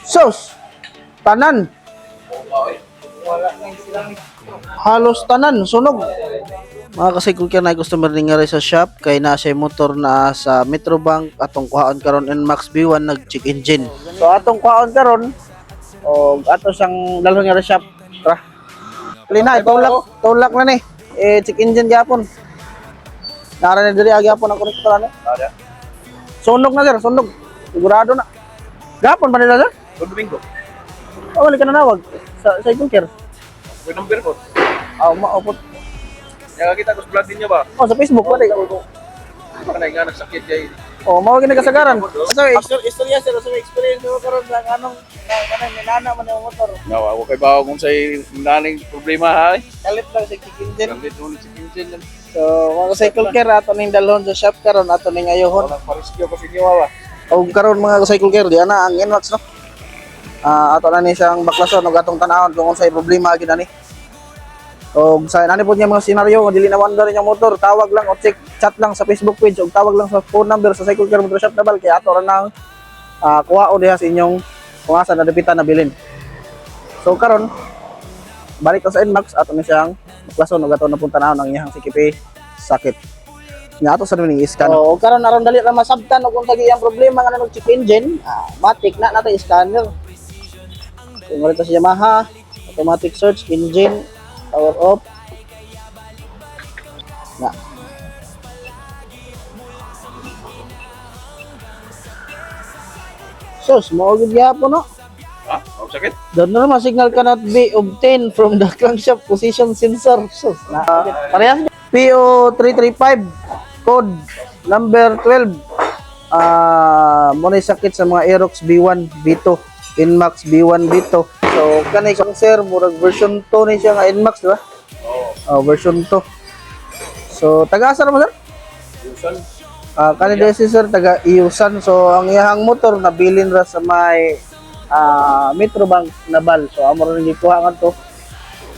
Sus, tanan. Halos tanan, sunog. Mga kasaykol kaya na customer ni nga rin sa shop kay na siya motor na sa Metrobank atong kuhaon karon NMAX B1 nag-check engine. So atong kuhaon karon o ato siyang dalhon nga rin shop. Tara. Lina, tulak na ni. Check engine gyapon. Nara na diri gyapon ang konektor ano. Sunog na sir, sunog. Sigurado na. Gapon ba nila sir? Domingo. Oh, wala ka na nawag sa cycle care. May number ko. Maupot. Yang kita ko vlog niya ba? Oh, sa Facebook pwede. Kanay nga nagsakit kay. Oh, mao gini kasagaran. So, istorya sir, so experience mo karon sa anong nana man yung motor. Nawa ako kay bawo kung say naning problema ha. Kalit lang sa check engine. Gamit mo si Kinchin. So, mga cycle care ato ning dalhon sa shop karon ato ning ayohon. Wala pariskyo ko sa inyo wa. O karon mga cycle care di ana ang NMAX no. Ato na ni siyang baklason ug atong tan-awon kung unsay problema gid ani. O sa nani po niya mga senaryo kung dili na wonder yung motor, tawag lang o chat lang sa Facebook page o tawag lang sa phone number sa Cycle Care Motor Shop Nabal kay ato ra nang kuha o diha sa inyong kung asa na dapitan na bilin. So karon balik ta sa NMAX ato ni siyang baklason ug ato na punta na ang iyang CKP sakit. Nga ato sa ning scan. O karon aron dali ra masabtan og kung tagi ang problema nga nang check engine, matik na nato scanner. So mo sa Yamaha automatic search engine power off na sus mo gid gyapon no Ha? Ang sakit. the normal signal cannot be obtained from the crankshaft position sensor sus na parehas PO335 code number 12 mo na sakit sa mga Aerox B1 B2 NMAX B1 B2. So kanay kang sir murag version 2 ni siya nga NMAX di ba? Oh, version 2. So taga asa mo sir? Yusan. Kanay diri si sir taga Iusan. So ang iyang motor nabilin ra sa may Metrobank Nabal. So amo ra gikuha ngadto.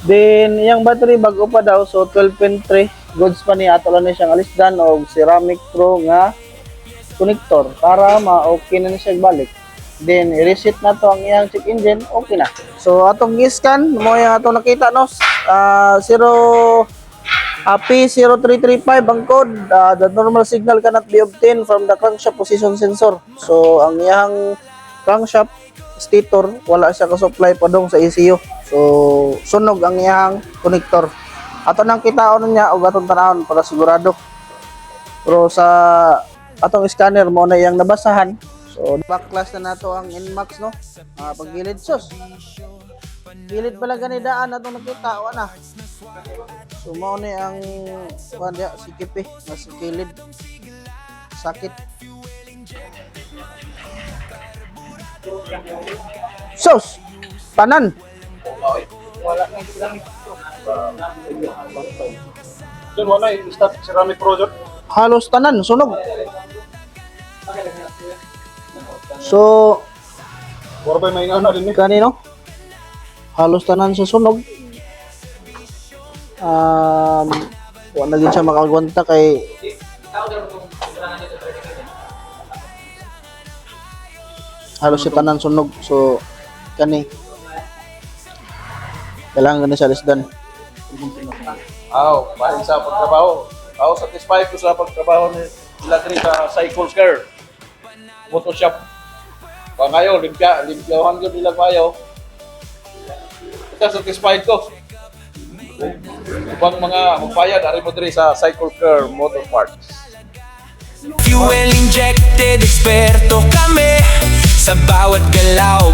Then iyang battery bago pa daw so 12.3 goods pa ni ato lang ni siyang alisdan og ceramic pro nga connector para ma-okay na ni siya balik. Then i-reset na to ang iyang check engine, okay na. So atong i-scan mo yung atong nakita no. P0335 ang code. The normal signal cannot be obtained from the crankshaft position sensor. So ang iyang crankshaft stator wala siya ka-supply pa dong sa ECU. So sunog ang iyang connector. Ato nang kitaon niya og atong tanawon para sigurado. Pero sa atong scanner mo na iyang nabasahan. So, backclass na nato ang NMAX, no? Paggilid, sus. Gilid pala ganidaan na itong nakita, na. So, mo na ang sikip nasa kilid. Sakit. Sus! Tanan! Wala na ceramic. Diyan wala start ceramic project. Halos tanan, sunog. So, Wala ba may ingana din ni? kanino? Halos tanan sa sunog. Wala din siya makagwanta kay halos siya tanan sunog. So, kani kailangan na siya lisdan. Bahin sa pagtrabaho. Satisfied ko sa pagtrabaho ni Ilagri sa Cycle Care Motor Shop. Ngayon, limpyahan ko nila kayo. Ito, satisfied ko. Ibang mga magpayad, ari mo diri sa Cycle Care Motor Parts. Fuel injected, eksperto kami sa bawat galaw.